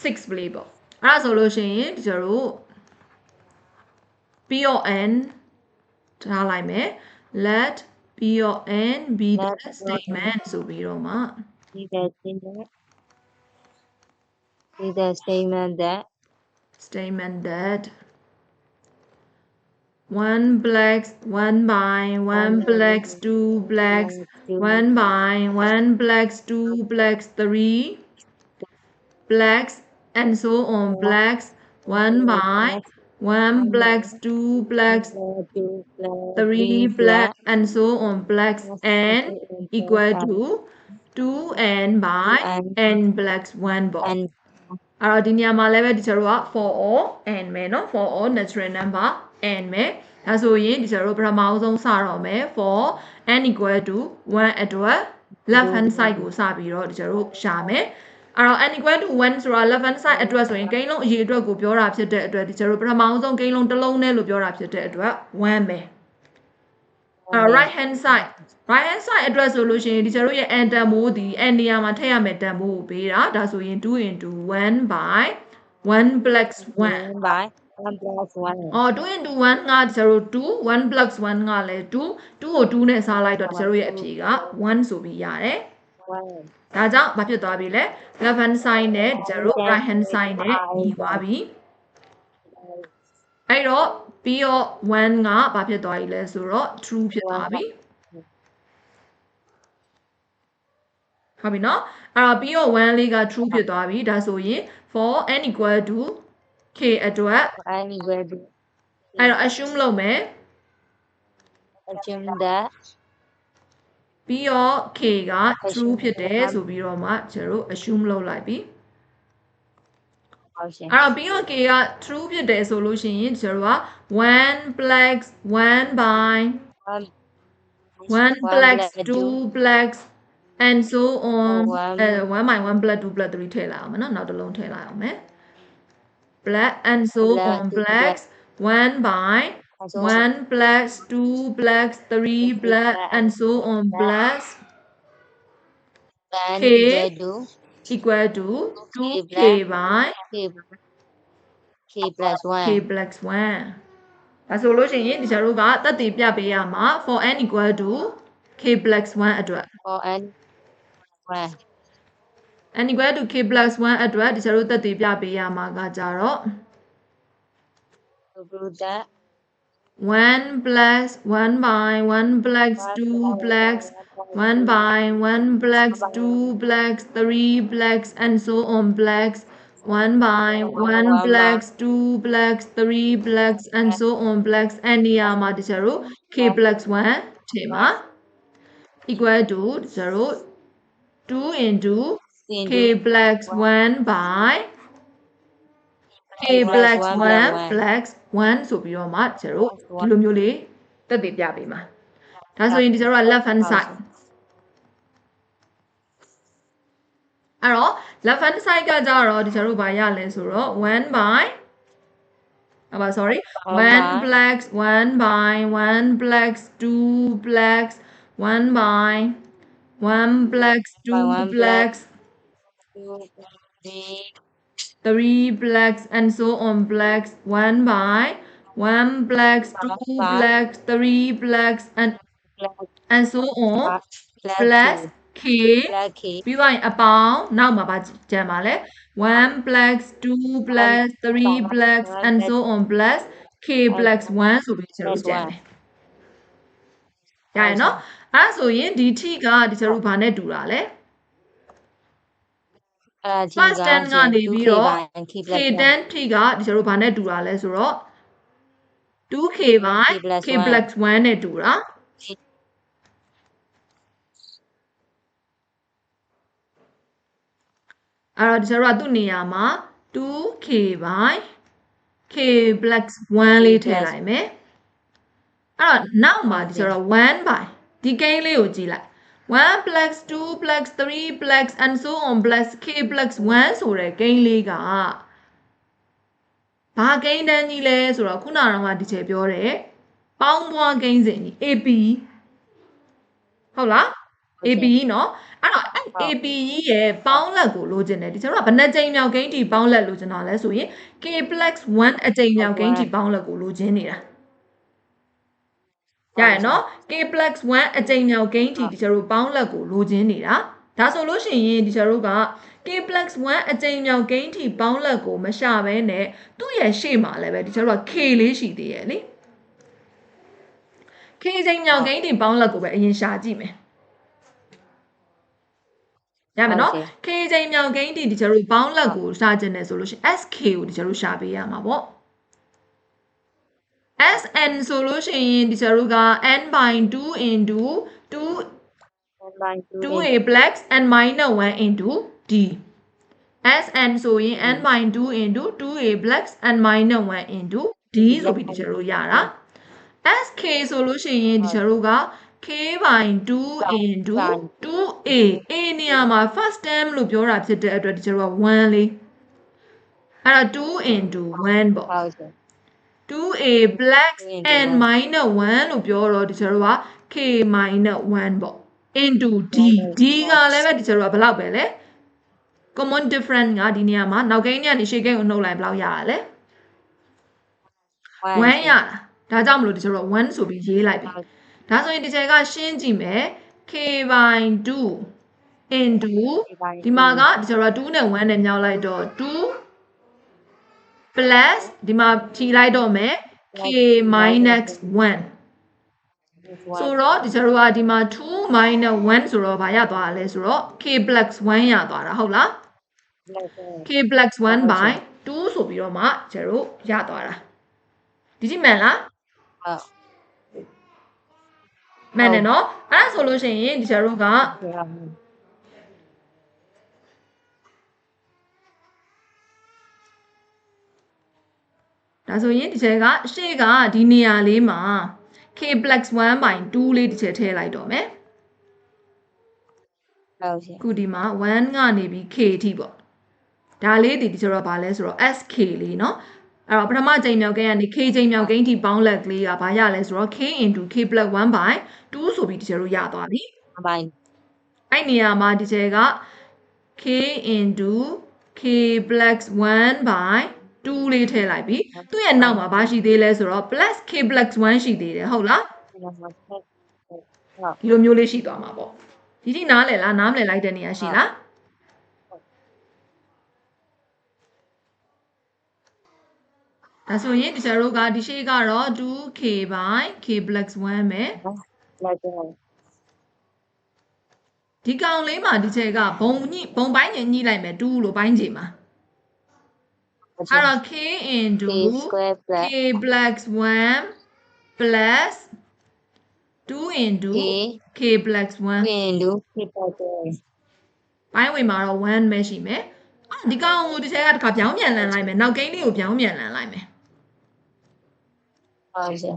6 ပလေးပေါ့အဲ့ဒါဆိုလို့ရှိရင်ဒီကျတို့ P of n ထားလိုက်မယ် let P of n be the statement ဆိုပြီးတော့မှ be the statement that 1 blacks 1 by 1 blacks 2 blacks 1 by 1 blacks 2 blacks 3 blacks and so on blacks 1 by 1 blacks 2 blacks 3 black and so on blacks n equal to 2n by n blacks 1 ပေါ့ and အဲ့တော့ဒီနေရာမှာလည်းပဲဒီကျတို့က for all n မယ်เนาะ for all natural number n မယ်ဒါဆိုရင်ဒီကျတို့ပထမဆုံးစတော့မယ် for n equal to 1 အတွက် left hand side ကိုစပြီးတော့ဒီကျတို့ရှာမယ်အဲ့တော့ n equal to 1ဆိုတာ left hand side အတွက်ဆိုရင်ကိန်းလုံးအရေအတွက်ကိုပြောတာဖြစ်တဲ့အတွက်ဒီကျတို့ပထမဆုံးကိန်းလုံးတစ်လုံးနဲ့လို့ပြောတာဖြစ်တဲ့အတွက်1မယ်right hand side အတွက်ဆိုလို့ရှိရင်ဒီကျတို့ရဲ့ n တန်မိုးဒီ n နေရာမှာထည့်ရမယ်တန်မိုးကိုပေးတာဒါဆိုရင်2 into 1 by 1 plus 1 by 1 plus 1 အော်2 into 1ကဒီကျတို့2 1 plus 1ကလည်း2 2ကို2နဲ့စားလိုက်တော့ဒီကျတို့ရဲ့အဖြေက1ဆိုပြီးရတယ်ဒါကြောင့်ဘာဖြစ်သွားပြီလဲ left hand side နဲ့ဒီကျတို့ right hand side နဲ့ညီသွားပြီအဲ့တော့ပြီးတော့1ကဘာဖြစ်သွားပြီလဲဆိုတော့ true ဖြစ်သွားပြီဟုတ်ပြီနော်အဲ့တော့ပြီးတော့1လေးက true ဖြစ်သွားပြီဒါဆိုရင် for n equal to k အတွက် n equal to အဲ့တော့ assume လုပ်မယ် assume that ပြီးတော့ k က true ဖြစ်တယ်ဆိုပြီးတော့မှကျွန်တော်တို့ assume လုပ်လိုက်ပြီဟုတ်ရှင်အဲ့တော့ပြီးတော့ k က true ဖြစ်တယ်ဆိုလို့ရှိရင်ကျွန်တော်တို့က1 blacks 1 by 1 blacks 2 blacks and so on 1 by 1 black 2 black 3ထည့်လိုက်အောင်မယ်နော်နောက်တစ်လုံးထည့်လိုက်အောင်မယ် black and so on blacks 1 by 1 blacks 2 blacks 3 black and so on blacks n equal to 2k by k plus 1 k plus 1ဒါဆိုလို့ရှိရင်ဒီကျတို့ကတက်တည်ပြပေးရမှာ for n equal to k plus 1အတွက် for n 1 n equal to k plus 1အတွက်ဒီကျတို့တက်တည်ပြပေးရမှာကကြတော့ to prove that 1 blacks 1 by 1 blacks 2 blacks 1 by 1 blacks 2 blacks 3 blacks and so on blacks 1 by 1 blacks 2 blacks 3 blacks and so on blacks အဲ့နေရာမှာဒီကျတို့ k plus 1ထည့်မှာ equal to ဒီကျတို့2 into k plus 1 by k plus 1 plus 1ဆိုပြီးတော့မှကျတို့ဒီလိုမျိုးလေးတက်တည်ပြပေးမှာဒါဆိုရင်ဒီကျတို့က left hand side အဲ့တော့ left hand side ကကြတော့ဒီကျတို့ဘာရလဲဆိုတော့1 by sorry 1 blacks 1 by 1 blacks 2 blacks 1 by 1 blacks 2 blacks 3 blacks and so on blacks 1 by 1 blacks 2 blacks 3 blacks and so on plus k ပြီးသွားရင်အပေါင်းနောက်မှာပါကြံပါလဲ1 blacks 2 blacks 3 blacks and so on plus k blacks 1ဆိုပြီးကျွန်တော်ကြံတယ်ရရနော်အဲ့ဒါဆိုရင်ဒီ t ကဒီကျွန်တော်ဘာနဲ့တူတာလဲ first 10ကနေပြီးတော့ k10 t ကဒီကျွန်တော်ဘာနဲ့တူတာလဲဆိုတော့ 2k by k plus 1နဲ့တူတာအဲ့တော့ဒီကျွန်တော်ကသူ့နေရာမှာ 2k by k plus 1လေးထည့်လိုက်မယ်အဲ့တော့နောက်မှာဒီကျွန်တော်1 by ဒီကိန်းလေးကိုကြည့်လိုက်1 plus 2 plus 3 plus and so on plus k plus 1ဆိုတဲ့ကိန်းလေးကဘာကိန်းတန်းကြီးလဲဆိုတော့ခုနကတော့ဒီချေပြောတယ်ပေါင်းပွားကိန်းစဉ်ကြီး AP ဟုတ်လား AB เนาะအဲ့တော့ AB ကြီးရဲ့ပေါင်းလက်ကိုလိုချင်တယ်ဒီကျွန်တော်ကဘယ်နှကြိမ်မြောက်ဂိမ်းတီပေါင်းလက်လိုချင်တာလဲဆိုရင် K + 1အကြိမ်မြောက်ဂိမ်းတီပေါင်းလက်ကိုလိုချင်နေတာရရနော် K + 1အကြိမ်မြောက်ဂိမ်းတီဒီကျွန်တော်ပေါင်းလက်ကိုလိုချင်နေတာဒါဆိုလို့ရှိရင်ဒီကျွန်တော်က K + 1အကြိမ်မြောက်ဂိမ်းတီပေါင်းလက်ကိုမရှာဘဲနဲ့သူ့ရဲ့ရှေ့မှာလည်းပဲဒီကျွန်တော်က K လေးရှိသေးရဲ့လေ K အကြိမ်မြောက်ဂိမ်းတီပေါင်းလက်ကိုပဲအရင်ရှာကြည့်မယ်ရမယ်နော် K ချိန်မြောင်ဂိမ်းတီဒီကျတို့ပေါင်းလက်ကိုရှာကျင်တယ်ဆိုလို့ရှိရင် SK ကိုဒီကျတို့ရှာပေးရမှာပေါ့ SN ဆိုလို့ရှိရင်ဒီကျတို့က n by 2 into 2a blacks and minus 1 into d SN ဆိုရင် n by 2 into 2a blacks and minus 1 into d ဆိုပြီးဒီကျတို့ရတာ SK ဆိုလို့ရှိရင်ဒီကျတို့ကk by 2 into 2a a နေရာမှာ first term လို့ပြောတာဖြစ်တဲ့အတွက်ဒီကျတော့1လေးအဲ့တော့2 into 1ပေါ့ 2a blacks and minus 1လို့ပြောတော့ဒီကျတော့k minus 1ပေါ့ into d d ကလည်းပဲဒီကျတော့ဘယ်လောက်ပဲလဲ common difference ကဒီနေရာမှာနောက်ကိန်းကနေရှေ့ကိန်းကိုနှုတ်လိုက်ဘယ်လောက်ရတာလဲ1ရတာဒါကြောင့်မလို့ဒီကျတော့1ဆိုပြီးရေးလိုက်ပြီဒါဆိုရင်ဒီချက်ကရှင်းကြည့်မယ် k by 2 into ဒီမှာကဒီကျတော့2နဲ့1နဲ့မြောက်လိုက်တော့2 plus ဒီမှာဖြီလိုက်တော့မယ် k minus 1ဆိုတော့ဒီကျတော့ဒီမှာ2 minus 1ဆိုတော့ဘာရသွားတာလဲဆိုတော့ k plus 1ရသွားတာဟုတ်လား k plus 1 by 2ဆိုပြီးတော့မှကျတော့ရသွားတာဒီကြည့်မှန်လားမှန်တယ်နော်အဲ့ဒါဆိုလို့ရှိရင်ဒီကျတော့ကဒါဆိုရင်ဒီချက်ကရှေ့ကဒီနေရာလေးမှာ k + 1 by 2လေးဒီချက်ထည့်လိုက်တော့မယ်ဟုတ်ရှင်ခုဒီမှာ1ကနေပြီး k အထိပေါ့ဒါလေးဒီကျတော့ဗာလဲဆိုတော့ sk လေးเนาะအဲ့တော့ပထမချိန်မြောက်ကိန်းကနေ k ချိန်မြောက်ကိန်းထိပေါင်းလက်ကလေးကဘာရလဲဆိုတော့ k into k + 1 by 2ဆိုပြီးဒီကျတော့ရသွားပြီပိုင်းအဲ့နေရာမှာဒီချက်က k into k + 1 by 2လေးထည့်လိုက်ပြီသူ့ရဲ့နောက်မှာဘာရှိသေးလဲဆိုတော့ plus k + 1ရှိသေးတယ်ဟုတ်လားဒီလိုမျိုးလေးရှိသွားမှာပေါ့ဒီတိနားလည်လားနားမလည်လိုက်တဲ့နေရာရှိလားဒါဆိုရင်ဒီကျတို့ကဒီရှေ့ကတော့ 2k by k + 1ပဲဒီကောင်လေးမှာဒီချက်ကဘုံပိုင်းညှိလိုက်မယ်2လို့ပိုင်းချေမှာအဲ့တော့ k into k + 1 plus 2 into k + 1 into k + ပိုင်းဝင်မှာတော့1ပဲရှိမယ်ဒီကောင်ကိုဒီချက်ကတစ်ခါပြောင်းပြန်လန်လိုက်မယ်နောက်ကိန်းလေးကိုပြောင်းပြန်လန်လိုက်မယ်ဟုတ်ရှင်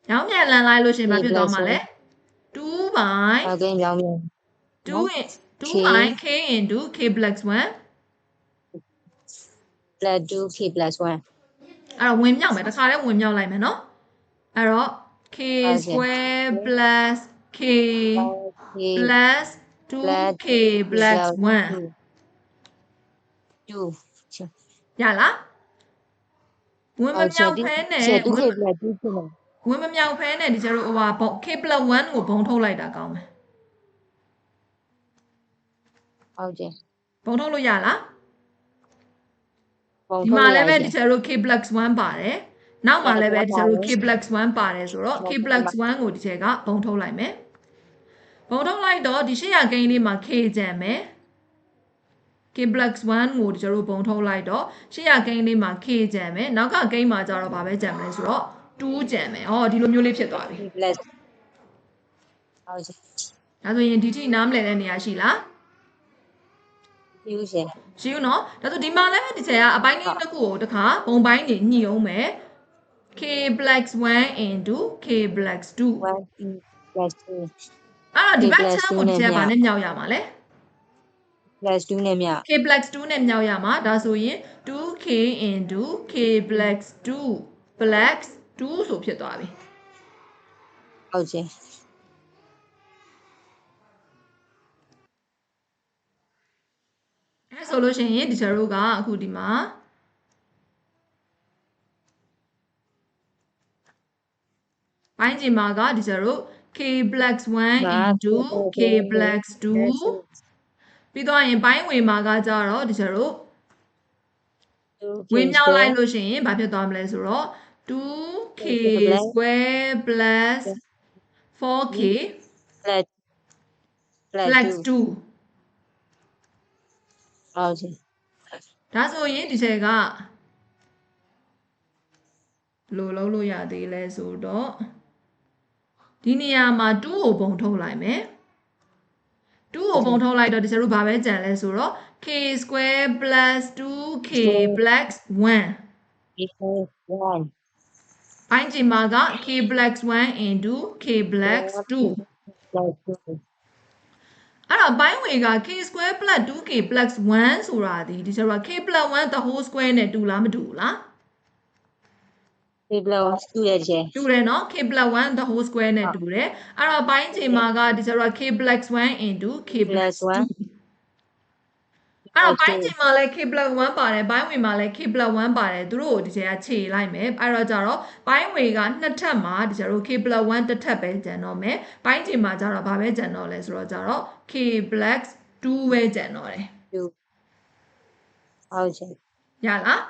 ပြောင်းပြန်လန်လိုက်လို့ရှင်ဘာဖြစ်သွားမှာလဲ2 by ဟုတ်ကဲ့ပြောင်းပြန်2 by k into k + 1 plus 2k + 1အဲ့တော့ဝင်မြောက်မယ်တစ်ခါတည်းဝင်မြောက်လိုက်မယ်နော်အဲ့တော့ k square plus k plus 2k plus 1 2ရလားဝင်မမြောက်ဖဲနဲ့ 2k + 2ဖြစ်မယ်ဝင်မမြောက်ဖဲနဲ့ဒီကျတော့ဟိုဟာk + 1ကိုဘုံထုတ်လိုက်တာကောင်းမယ်ဟုတ်တယ်ဘုံထုတ်လို့ရလားဒီမှာလည်းပဲဒီကျတော့ k + 1ပါတယ်နောက်မှာလည်းပဲဒီကျတော့ k + 1ပါတယ်ဆိုတော့ k + 1ကိုဒီချက်ကဘုံထုတ်လိုက်မယ်ဘုံထုတ်လိုက်တော့ဒီရှေ့ရကိန်းလေးမှာ k ကျန်မယ် k + 1ကိုဒီကျတော့ဘုံထုတ်လိုက်တော့ရှေ့ရကိန်းလေးမှာ k ကျန်မယ်နောက်ကကိန်းမှာကျတော့ဗာပဲကျန်မလဲဆိုတော့2ကျန်မယ်ဒီလိုမျိုးလေးဖြစ်သွားပြီဟုတ်ကဲ့ဒါဆိုရင်ဒီထိနားမလည်တဲ့နေရာရှိလားရှိဦးရှင်ရှိဦးနော်ဒါဆိုဒီမှာလည်းဒီချက်ကအပိုင်းလေးတစ်ခုကိုတစ်ခါဘုံပိုင်းနေညှိအောင်မယ် k + 1 into k + 2 1 plus 2အဲ့တော့ဒီဘက်ချမ်းကိုဒီချက်ဗာနဲ့မြောက်ရမှာလဲ plus 2နဲ့မြောက် k + 2နဲ့မြောက်ရမှာဒါဆိုရင် 2k into k + 2 plus 2ဆိုဖြစ်သွားပြီဟုတ်ရှင် ဆိုလို့ရှိရင်ဒီကျတို့ကအခုဒီမှာပိုင်းချိန်မှာကဒီကျတို့ k plus 1 into k plus 2ပြီးတော့ရင်ပိုင်းဝေမှာကကြတော့ဒီကျတို့ဝေမြောက်လိုက်လို့ရှိရင်ဘာဖြစ်သွားမလဲဆိုတော့ 2k square plus 4k plus 2ဟုတ်တယ် ဒါဆိုရင်ဒီချက်ကဘယ်လိုလုပ်လို့ရသေးလဲဆိုတော့ဒီနေရာမှာ2ကိုပုံထုတ်လိုက်မယ်2ကိုပုံထုတ်လိုက်တော့ဒီကျတို့ဘာပဲကြံလဲဆိုတော့ k square plus 2k plus 1 ပိုင်းချိန်မှာက k plus 1 into k plus 2အဲ့တော့ပိုင်းဝေက k square plus 2k plus 1ဆိုတာဒီကျတော့ k plus 1 the whole square နဲ့တူလားမတူဘူးလား k plus တူတယ်ချေ တူတယ်နော် k plus 1 the whole square နဲ့တူတယ်အဲ့တော့ပိုင်းချိန်မှာကဒီကျတော့ k plus 1 into k plus 2အဲ့တော့ပိုင်းချိန်မှာလည်း k plus 1ပါတယ်ပိုင်းဝေမှာလည်း k plus 1ပါတယ်သူတို့ကိုဒီကျကခြေလိုက်မယ်အဲ့တော့ကြတော့ပိုင်းဝေကနှစ်ထပ်မှာဒီကျတော့ k plus 1တစ်ထပ်ပဲကျန်တော့မယ်ပိုင်းချိန်မှာကြတော့ဘာပဲကျန်တော့လဲဆိုတော့ကြတော့ k plus 2ပဲကျန်တော့တယ်ဟုတ်ချေရလား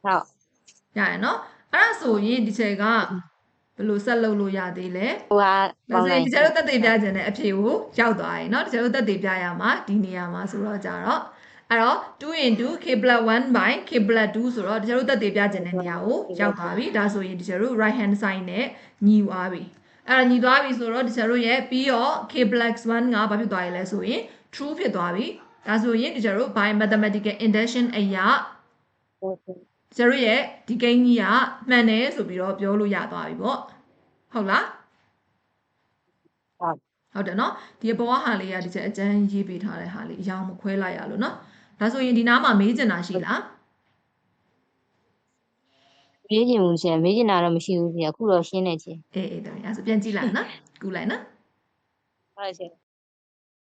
ဟုတ်ရရနော်အဲ့ဒါဆိုရင်ဒီချက်ကဘယ်လိုဆက်လုပ်လို့ရသေးလဲ ဟိုဟာ ဒါဆိုရင်ဒီကျတို့တက်သေးပြခြင်းတဲ့အဖြေကိုရောက်သွားပြီเนาะဒီကျတို့တက်သေးပြရမှာဒီနေရာမှာဆိုတော့ကြတော့အဲ့တော့2 into k plus 1 by k plus 2ဆိုတော့ဒီကျတို့တက်သေးပြခြင်းတဲ့နေရာကိုရောက်သွားပြီဒါဆိုရင်ဒီကျတို့ right hand side နဲ့ညီသွားပြီအဲ့ဒါညီသွားပြီဆိုတော့ဒီကျတို့ရဲ့ပြီးတော့ k plus 1ကဘာဖြစ်သွားရလဲဆိုရင် true ဖြစ်သွားပြီဒါဆိုရင်ဒီကျတို့ by mathematical induction အရာကျတို့ရဲ့ဒီကိန်းကြီးကမှန်တယ်ဆိုပြီးတော့ပြောလို့ရသွားပြီပေါ့ဟုတ်လားဟုတ်တယ်နော်ဒီအပေါ်ကဟာလေးကဒီချက်အကျန်းရေးပေးထားတဲ့ဟာလေးအရောင်မခွဲလိုက်ရလို့နော်ဒါဆိုရင်ဒီနားမှာမေးချင်တာရှိလားမေးချင်ဘူးရှင်မေးချင်တာတော့မရှိဘူးရှင်အခုတော့ရှင်းနေချင်အေးတမီးအဲ့ဆိုပြန်ကြည့်လိုက်နော်ကူလိုက်နော်ဟုတ်ရှင်